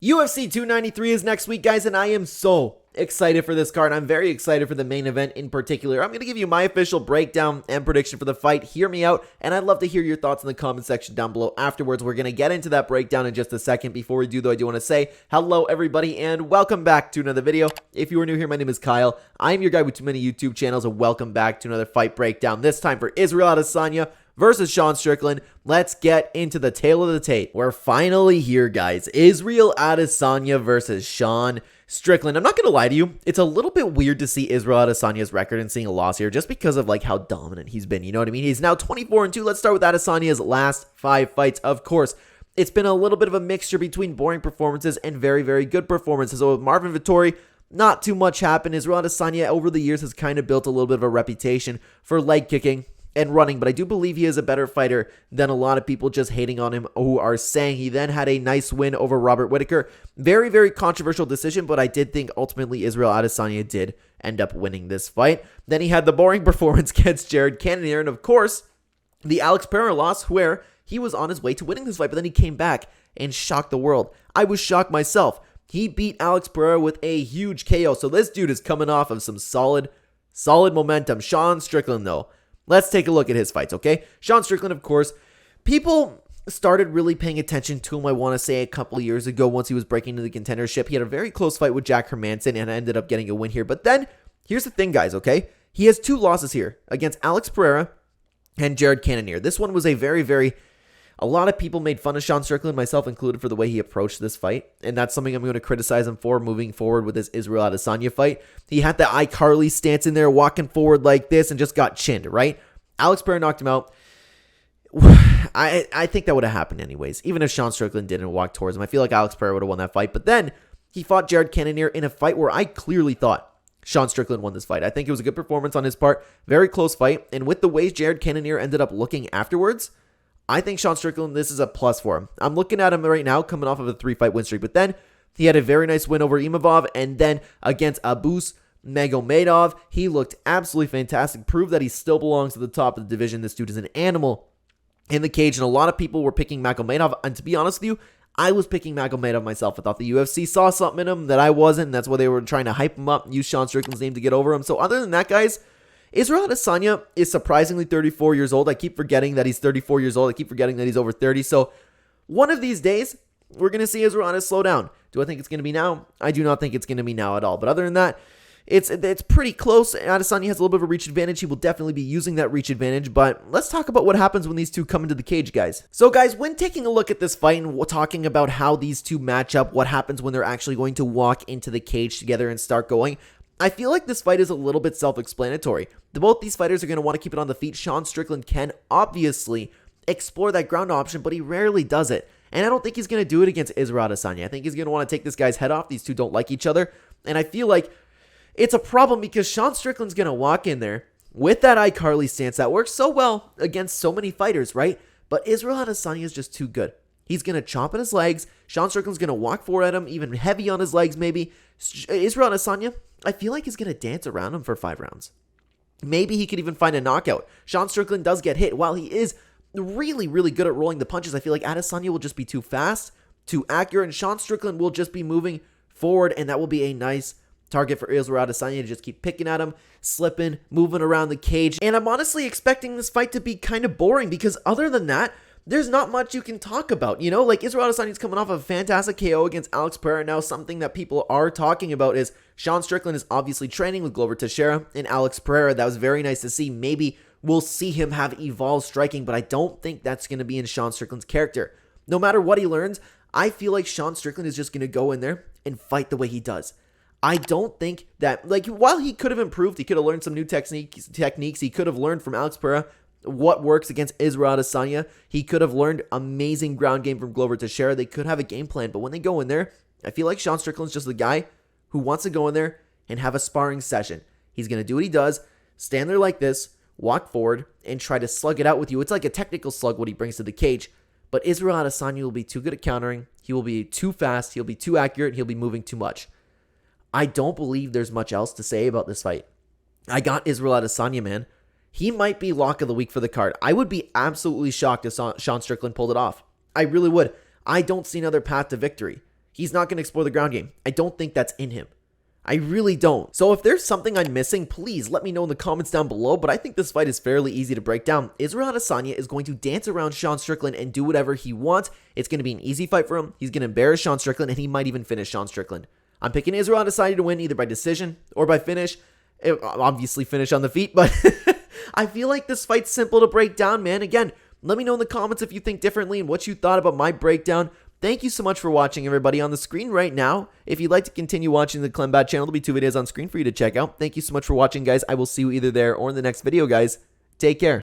UFC 293 is next week, guys, and I am so excited for this card. I'm very excited for the main event in particular. I'm going to give you my official breakdown and prediction for the fight. Hear me out, and I'd love to hear your thoughts in the comment section down below afterwards. We're going to get into that breakdown in just a second. Before we do, though, I do want to say hello, everybody, and welcome back to another video. If you are new here, my name is Kyle. I'm your guy with too many YouTube channels, and welcome back to another fight breakdown, this time for Israel Adesanya versus Sean Strickland. Let's get into the tale of the tape. We're finally here, guys. Israel Adesanya versus Sean Strickland. I'm not going to lie to you. It's a little bit weird to see Israel Adesanya's record and seeing a loss here just because of like how dominant he's been. You know what I mean? He's now 24-2. Let's start with Adesanya's last 5 fights. Of course, it's been a little bit of a mixture between boring performances and very, very good performances. So with Marvin Vettori, not too much happened. Israel Adesanya over the years has kind of built a little bit of a reputation for leg kicking and running, but I do believe he is a better fighter than a lot of people just hating on him who are saying. He then had a nice win over Robert Whittaker. Very, very controversial decision, but I did think ultimately Israel Adesanya did end up winning this fight. Then he had the boring performance against Jared Cannonier, and of course, the Alex Pereira loss where he was on his way to winning this fight, but then he came back and shocked the world. I was shocked myself. He beat Alex Pereira with a huge KO, so this dude is coming off of some solid momentum. Sean Strickland, though, let's take a look at his fights, okay? Sean Strickland, of course, people started really paying attention to him, I want to say, a couple years ago once he was breaking into the contendership. He had a very close fight with Jack Hermanson and ended up getting a win here. But then, here's the thing, guys, okay? He has 2 losses here against Alex Pereira and Jared Cannonier. This one was a a lot of people made fun of Sean Strickland, myself included, for the way he approached this fight. And that's something I'm going to criticize him for moving forward with this Israel Adesanya fight. He had the iCarly stance in there, walking forward like this, and just got chinned, right? Alex Pereira knocked him out. I think that would have happened anyways. Even if Sean Strickland didn't walk towards him, I feel like Alex Pereira would have won that fight. But then he fought Jared Cannonier in a fight where I clearly thought Sean Strickland won this fight. I think it was a good performance on his part. Very close fight. And with the way Jared Cannonier ended up looking afterwards, I think Sean Strickland, this is a plus for him. I'm looking at him right now coming off of a 3-fight win streak. But then he had a very nice win over Imavov. And then against Abus Magomedov, he looked absolutely fantastic. Proved that he still belongs to the top of the division. This dude is an animal in the cage. And a lot of people were picking Magomedov. And to be honest with you, I was picking Magomedov myself. I thought the UFC saw something in him that I wasn't. That's why they were trying to hype him up, use Sean Strickland's name to get over him. So other than that, guys, Israel Adesanya is surprisingly 34 years old. I keep forgetting that he's 34 years old. I keep forgetting that he's over 30. So one of these days, we're going to see Israel Adesanya slow down. Do I think it's going to be now? I do not think it's going to be now at all. But other than that, it's pretty close. Adesanya has a little bit of a reach advantage. He will definitely be using that reach advantage. But let's talk about what happens when these two come into the cage, guys. So, guys, when taking a look at this fight and talking about how these two match up, what happens when they're actually going to walk into the cage together and start going, I feel like this fight is a little bit self-explanatory. Both these fighters are going to want to keep it on the feet. Sean Strickland can obviously explore that ground option, but he rarely does it. And I don't think he's going to do it against Israel Adesanya. I think he's going to want to take this guy's head off. These two don't like each other. And I feel like it's a problem because Sean Strickland's going to walk in there with that iCarly stance that works so well against so many fighters, right? But Israel Adesanya is just too good. He's going to chomp at his legs. Sean Strickland's going to walk forward at him, even heavy on his legs maybe. Israel Adesanya, I feel like he's going to dance around him for 5 rounds. Maybe he could even find a knockout. Sean Strickland does get hit. While he is really, really good at rolling the punches, I feel like Adesanya will just be too fast, too accurate, and Sean Strickland will just be moving forward, and that will be a nice target for Israel Adesanya to just keep picking at him, slipping, moving around the cage. And I'm honestly expecting this fight to be kind of boring because other than that, there's not much you can talk about. You know, like Israel Adesanya's coming off of a fantastic KO against Alex Pereira. Now, something that people are talking about is Sean Strickland is obviously training with Glover Teixeira and Alex Pereira. That was very nice to see. Maybe we'll see him have evolved striking, but I don't think that's going to be in Sean Strickland's character. No matter what he learns, I feel like Sean Strickland is just going to go in there and fight the way he does. I don't think that, like, while he could have improved, he could have learned some new techniques, he could have learned from Alex Pereira what works against Israel Adesanya. He could have learned amazing ground game from Glover Teixeira. They could have a game plan, but when they go in there, I feel like Sean Strickland's just the guy who wants to go in there and have a sparring session. He's going to do what he does, stand there like this, walk forward, and try to slug it out with you. It's like a technical slug what he brings to the cage, but Israel Adesanya will be too good at countering. He will be too fast. He'll be too accurate. He'll be moving too much. I don't believe there's much else to say about this fight. I got Israel Adesanya, man. He might be lock of the week for the card. I would be absolutely shocked if Sean Strickland pulled it off. I really would. I don't see another path to victory. He's not going to explore the ground game. I don't think that's in him. I really don't. So if there's something I'm missing, please let me know in the comments down below, but I think this fight is fairly easy to break down. Israel Adesanya is going to dance around Sean Strickland and do whatever he wants. It's going to be an easy fight for him. He's going to embarrass Sean Strickland, and he might even finish Sean Strickland. I'm picking Israel Adesanya to win either by decision or by finish. Obviously finish on the feet, but I feel like this fight's simple to break down, man. Again, let me know in the comments if you think differently and what you thought about my breakdown. Thank you so much for watching, everybody. On the screen right now, if you'd like to continue watching the Clenbat channel, there'll be 2 videos on screen for you to check out. Thank you so much for watching, guys. I will see you either there or in the next video, guys. Take care.